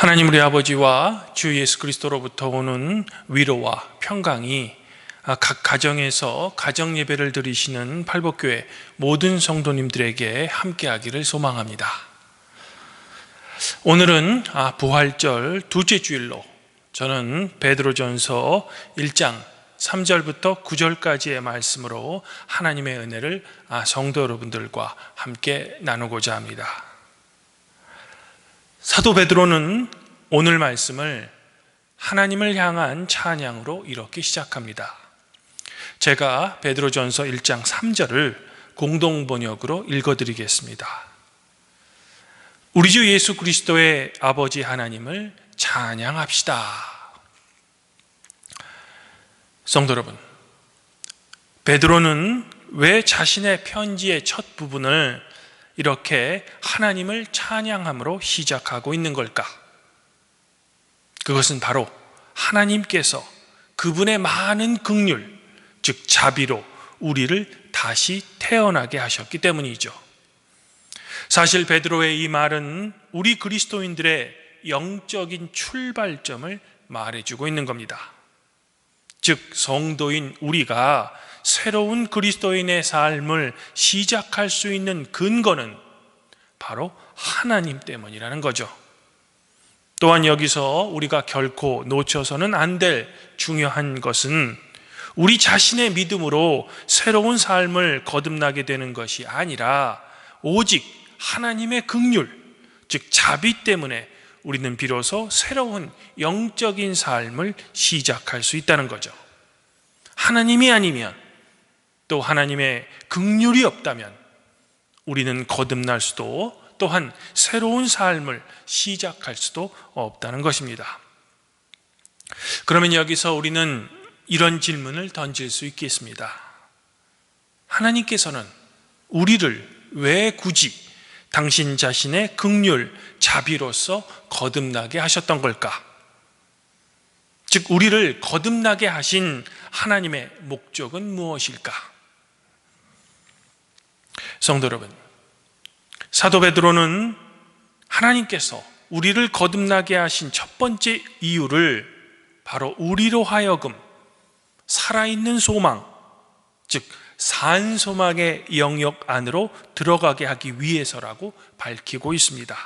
하나님 우리 아버지와 주 예수 그리스도로부터 오는 위로와 평강이 각 가정에서 가정 예배를 드리시는 팔복교회 모든 성도님들에게 함께하기를 소망합니다. 오늘은 부활절 둘째 주일로 저는 베드로전서 1장 3절부터 9절까지의 말씀으로 하나님의 은혜를 성도 여러분들과 함께 나누고자 합니다. 사도 베드로는 오늘 말씀을 하나님을 향한 찬양으로 이렇게 시작합니다. 제가 베드로전서 1장 3절을 공동번역으로 읽어드리겠습니다. 우리 주 예수 그리스도의 아버지 하나님을 찬양합시다. 성도 여러분, 베드로는 왜 자신의 편지의 첫 부분을 이렇게 하나님을 찬양함으로 시작하고 있는 걸까? 그것은 바로 하나님께서 그분의 많은 긍휼, 즉 자비로 우리를 다시 태어나게 하셨기 때문이죠. 사실 베드로의 이 말은 우리 그리스도인들의 영적인 출발점을 말해주고 있는 겁니다. 즉 성도인 우리가 새로운 그리스도인의 삶을 시작할 수 있는 근거는 바로 하나님 때문이라는 거죠. 또한 여기서 우리가 결코 놓쳐서는 안 될 중요한 것은 우리 자신의 믿음으로 새로운 삶을 거듭나게 되는 것이 아니라 오직 하나님의 긍휼, 즉 자비 때문에 우리는 비로소 새로운 영적인 삶을 시작할 수 있다는 거죠. 하나님이 아니면, 또 하나님의 긍휼이 없다면 우리는 거듭날 수도 또한 새로운 삶을 시작할 수도 없다는 것입니다. 그러면 여기서 우리는 이런 질문을 던질 수 있겠습니다. 하나님께서는 우리를 왜 굳이 당신 자신의 긍휼, 자비로서 거듭나게 하셨던 걸까? 즉 우리를 거듭나게 하신 하나님의 목적은 무엇일까? 성도 여러분, 사도 베드로는 하나님께서 우리를 거듭나게 하신 첫 번째 이유를 바로 우리로 하여금 살아있는 소망, 즉 산소망의 영역 안으로 들어가게 하기 위해서라고 밝히고 있습니다.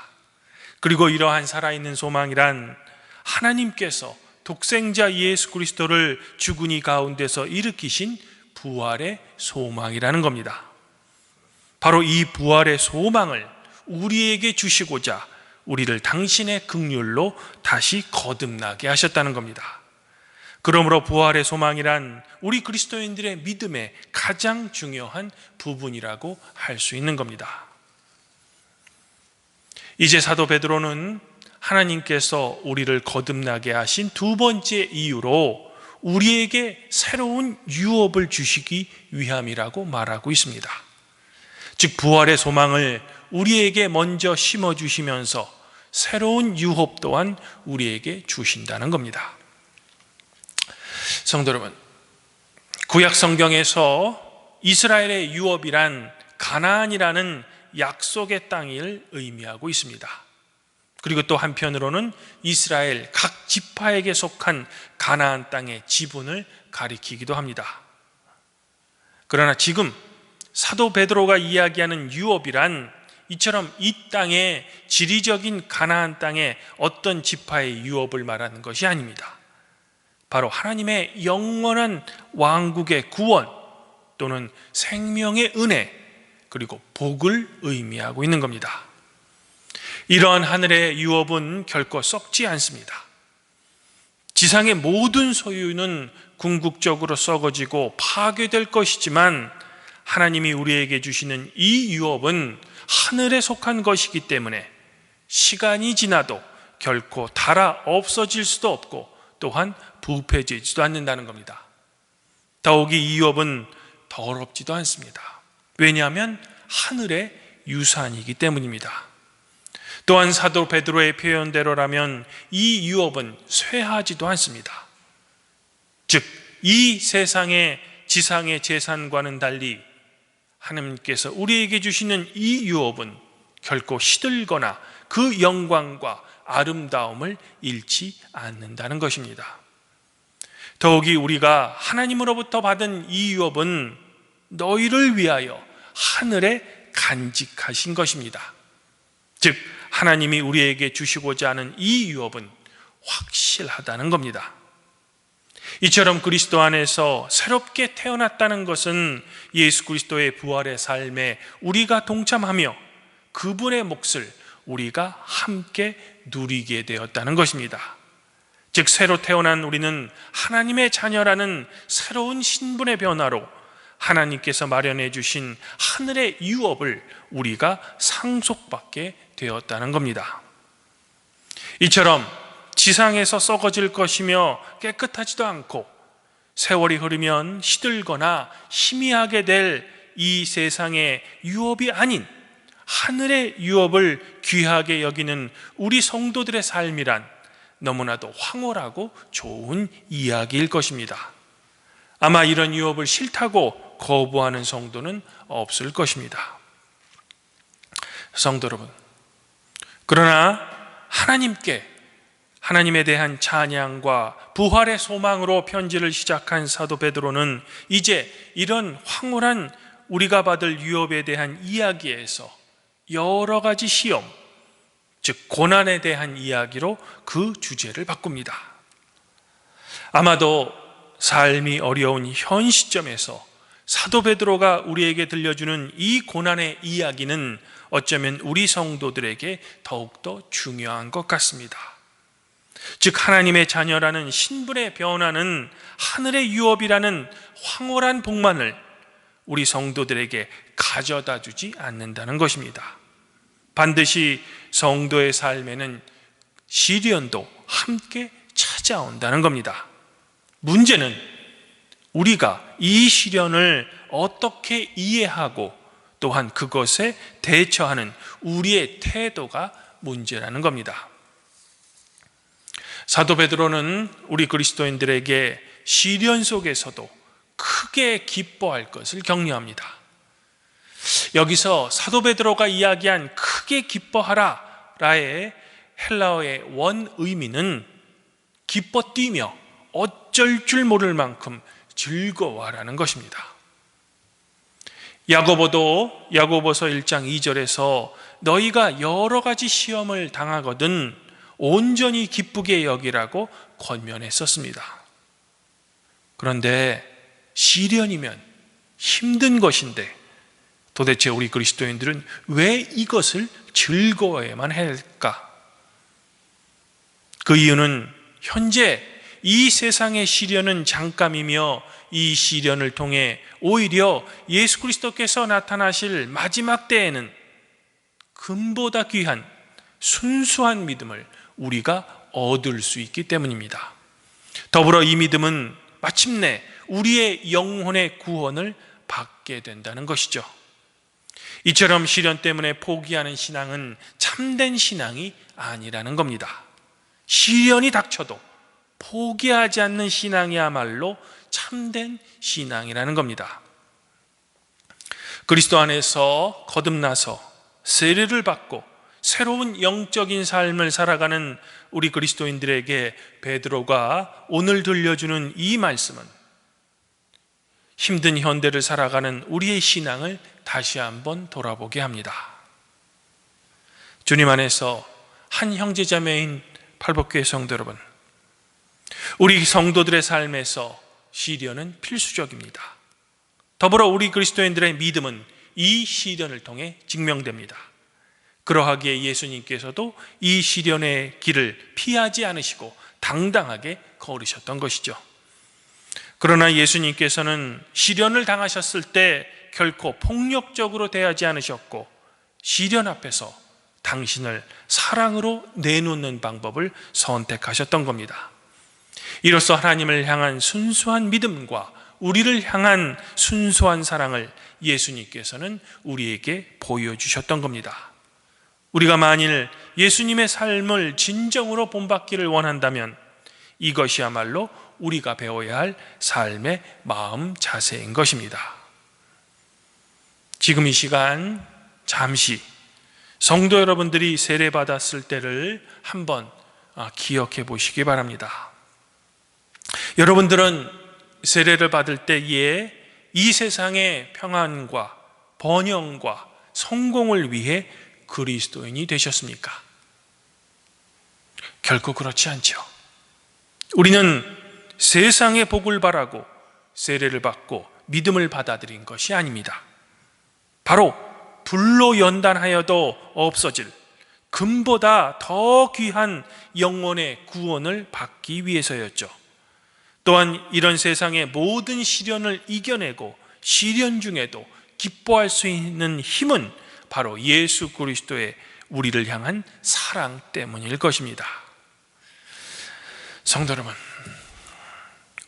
그리고 이러한 살아있는 소망이란 하나님께서 독생자 예수 그리스도를 죽은이 가운데서 일으키신 부활의 소망이라는 겁니다. 바로 이 부활의 소망을 우리에게 주시고자 우리를 당신의 긍휼로 다시 거듭나게 하셨다는 겁니다. 그러므로 부활의 소망이란 우리 그리스도인들의 믿음의 가장 중요한 부분이라고 할 수 있는 겁니다. 이제 사도 베드로는 하나님께서 우리를 거듭나게 하신 두 번째 이유로 우리에게 새로운 유업을 주시기 위함이라고 말하고 있습니다. 즉 부활의 소망을 우리에게 먼저 심어주시면서 새로운 유업 또한 우리에게 주신다는 겁니다. 성도 여러분, 구약 성경에서 이스라엘의 유업이란 가나안이라는 약속의 땅을 의미하고 있습니다. 그리고 또 한편으로는 이스라엘 각 지파에게 속한 가나안 땅의 지분을 가리키기도 합니다. 그러나 지금 사도 베드로가 이야기하는 유업이란 이처럼 이 땅의 지리적인 가나안 땅의 어떤 지파의 유업을 말하는 것이 아닙니다. 바로 하나님의 영원한 왕국의 구원 또는 생명의 은혜 그리고 복을 의미하고 있는 겁니다. 이러한 하늘의 유업은 결코 썩지 않습니다. 지상의 모든 소유는 궁극적으로 썩어지고 파괴될 것이지만 하나님이 우리에게 주시는 이 유업은 하늘에 속한 것이기 때문에 시간이 지나도 결코 닳아 없어질 수도 없고 또한 부패되지도 않는다는 겁니다. 더욱이 이 유업은 더럽지도 않습니다. 왜냐하면 하늘의 유산이기 때문입니다. 또한 사도 베드로의 표현대로라면 이 유업은 쇠하지도 않습니다. 즉 이 세상의 지상의 재산과는 달리 하나님께서 우리에게 주시는 이 유업은 결코 시들거나 그 영광과 아름다움을 잃지 않는다는 것입니다. 더욱이 우리가 하나님으로부터 받은 이 유업은 너희를 위하여 하늘에 간직하신 것입니다. 즉 하나님이 우리에게 주시고자 하는 이 유업은 확실하다는 겁니다. 이처럼 그리스도 안에서 새롭게 태어났다는 것은 예수 그리스도의 부활의 삶에 우리가 동참하며 그분의 몫을 우리가 함께 누리게 되었다는 것입니다. 즉 새로 태어난 우리는 하나님의 자녀라는 새로운 신분의 변화로 하나님께서 마련해 주신 하늘의 유업을 우리가 상속받게 되었다는 겁니다. 이처럼 지상에서 썩어질 것이며 깨끗하지도 않고 세월이 흐르면 시들거나 희미하게 될 이 세상의 유업이 아닌 하늘의 유업을 귀하게 여기는 우리 성도들의 삶이란 너무나도 황홀하고 좋은 이야기일 것입니다. 아마 이런 유업을 싫다고 거부하는 성도는 없을 것입니다. 성도 여러분, 그러나 하나님에 대한 찬양과 부활의 소망으로 편지를 시작한 사도 베드로는 이제 이런 황홀한 우리가 받을 유업에 대한 이야기에서 여러 가지 시험, 즉 고난에 대한 이야기로 그 주제를 바꿉니다. 아마도 삶이 어려운 현 시점에서 사도 베드로가 우리에게 들려주는 이 고난의 이야기는 어쩌면 우리 성도들에게 더욱더 중요한 것 같습니다. 즉 하나님의 자녀라는 신분의 변화는 하늘의 유업이라는 황홀한 복만을 우리 성도들에게 가져다 주지 않는다는 것입니다. 반드시 성도의 삶에는 시련도 함께 찾아온다는 겁니다. 문제는 우리가 이 시련을 어떻게 이해하고 또한 그것에 대처하는 우리의 태도가 문제라는 겁니다. 사도 베드로는 우리 그리스도인들에게 시련 속에서도 크게 기뻐할 것을 격려합니다. 여기서 사도 베드로가 이야기한 크게 기뻐하라라의 헬라어의 원 의미는 기뻐 뛰며 어쩔 줄 모를 만큼 즐거워하라는 것입니다. 야고보도 야고보서 1장 2절에서 너희가 여러 가지 시험을 당하거든 온전히 기쁘게 여기라고 권면했었습니다. 그런데 시련이면 힘든 것인데 도대체 우리 그리스도인들은 왜 이것을 즐거워해야만 할까? 그 이유는 현재 이 세상의 시련은 잠깐이며 이 시련을 통해 오히려 예수 그리스도께서 나타나실 마지막 때에는 금보다 귀한 순수한 믿음을 우리가 얻을 수 있기 때문입니다. 더불어 이 믿음은 마침내 우리의 영혼의 구원을 받게 된다는 것이죠. 이처럼 시련 때문에 포기하는 신앙은 참된 신앙이 아니라는 겁니다. 시련이 닥쳐도 포기하지 않는 신앙이야말로 참된 신앙이라는 겁니다. 그리스도 안에서 거듭나서 세례를 받고 새로운 영적인 삶을 살아가는 우리 그리스도인들에게 베드로가 오늘 들려주는 이 말씀은 힘든 현대를 살아가는 우리의 신앙을 다시 한번 돌아보게 합니다. 주님 안에서 한 형제자매인 팔복교회 성도 여러분, 우리 성도들의 삶에서 시련은 필수적입니다. 더불어 우리 그리스도인들의 믿음은 이 시련을 통해 증명됩니다. 그러하기에 예수님께서도 이 시련의 길을 피하지 않으시고 당당하게 걸으셨던 것이죠. 그러나 예수님께서는 시련을 당하셨을 때 결코 폭력적으로 대하지 않으셨고 시련 앞에서 당신을 사랑으로 내놓는 방법을 선택하셨던 겁니다. 이로써 하나님을 향한 순수한 믿음과 우리를 향한 순수한 사랑을 예수님께서는 우리에게 보여주셨던 겁니다. 우리가 만일 예수님의 삶을 진정으로 본받기를 원한다면 이것이야말로 우리가 배워야 할 삶의 마음 자세인 것입니다. 지금 이 시간 잠시 성도 여러분들이 세례 받았을 때를 한번 기억해 보시기 바랍니다. 여러분들은 세례를 받을 때에 이 세상의 평안과 번영과 성공을 위해 그리스도인이 되셨습니까? 결코 그렇지 않죠. 우리는 세상의 복을 바라고 세례를 받고 믿음을 받아들인 것이 아닙니다. 바로 불로 연단하여도 없어질 금보다 더 귀한 영혼의 구원을 받기 위해서였죠. 또한 이런 세상의 모든 시련을 이겨내고 시련 중에도 기뻐할 수 있는 힘은 바로 예수 그리스도의 우리를 향한 사랑 때문일 것입니다. 성도 여러분,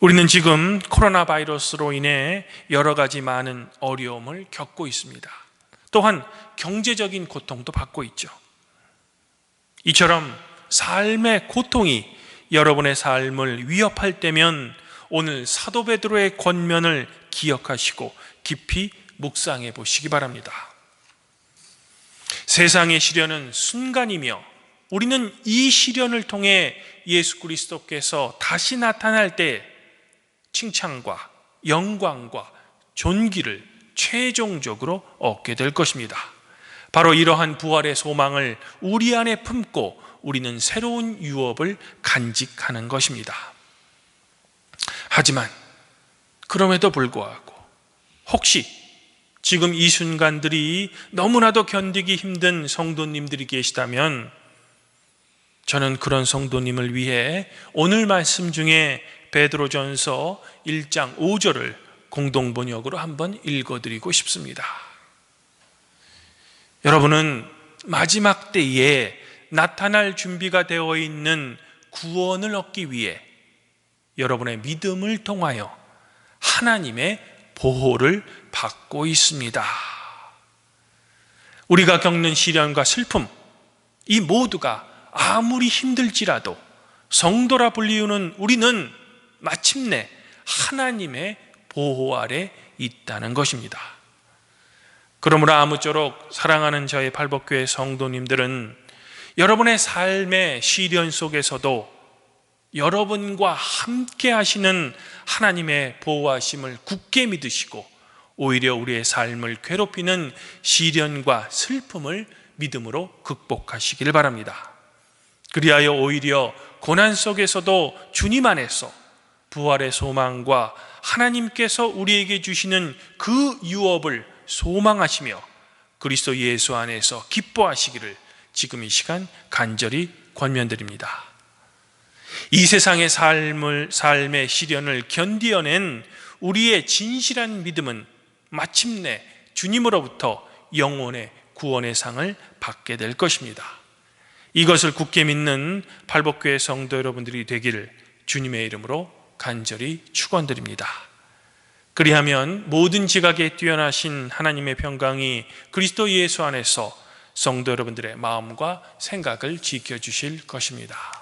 우리는 지금 코로나 바이러스로 인해 여러 가지 많은 어려움을 겪고 있습니다. 또한 경제적인 고통도 받고 있죠. 이처럼 삶의 고통이 여러분의 삶을 위협할 때면 오늘 사도 베드로의 권면을 기억하시고 깊이 묵상해 보시기 바랍니다. 세상의 시련은 순간이며 우리는 이 시련을 통해 예수 그리스도께서 다시 나타날 때 칭찬과 영광과 존귀를 최종적으로 얻게 될 것입니다. 바로 이러한 부활의 소망을 우리 안에 품고 우리는 새로운 유업을 간직하는 것입니다. 하지만 그럼에도 불구하고 혹시 지금 이 순간들이 너무나도 견디기 힘든 성도님들이 계시다면 저는 그런 성도님을 위해 오늘 말씀 중에 베드로전서 1장 5절을 공동번역으로 한번 읽어드리고 싶습니다. 여러분은 마지막 때에 나타날 준비가 되어 있는 구원을 얻기 위해 여러분의 믿음을 통하여 하나님의 보호를 받고 있습니다. 우리가 겪는 시련과 슬픔, 이 모두가 아무리 힘들지라도 성도라 불리우는 우리는 마침내 하나님의 보호 아래 있다는 것입니다. 그러므로 아무쪼록 사랑하는 저의 팔복교회 성도님들은 여러분의 삶의 시련 속에서도 여러분과 함께 하시는 하나님의 보호하심을 굳게 믿으시고 오히려 우리의 삶을 괴롭히는 시련과 슬픔을 믿음으로 극복하시길 바랍니다. 그리하여 오히려 고난 속에서도 주님 안에서 부활의 소망과 하나님께서 우리에게 주시는 그 유업을 소망하시며 그리스도 예수 안에서 기뻐하시기를 지금 이 시간 간절히 권면드립니다. 이 세상의 삶의 시련을 견디어낸 우리의 진실한 믿음은 마침내 주님으로부터 영혼의 구원의 상을 받게 될 것입니다. 이것을 굳게 믿는 팔복교회 성도 여러분들이 되기를 주님의 이름으로 간절히 축원드립니다. 그리하면 모든 지각에 뛰어나신 하나님의 평강이 그리스도 예수 안에서 성도 여러분들의 마음과 생각을 지켜주실 것입니다.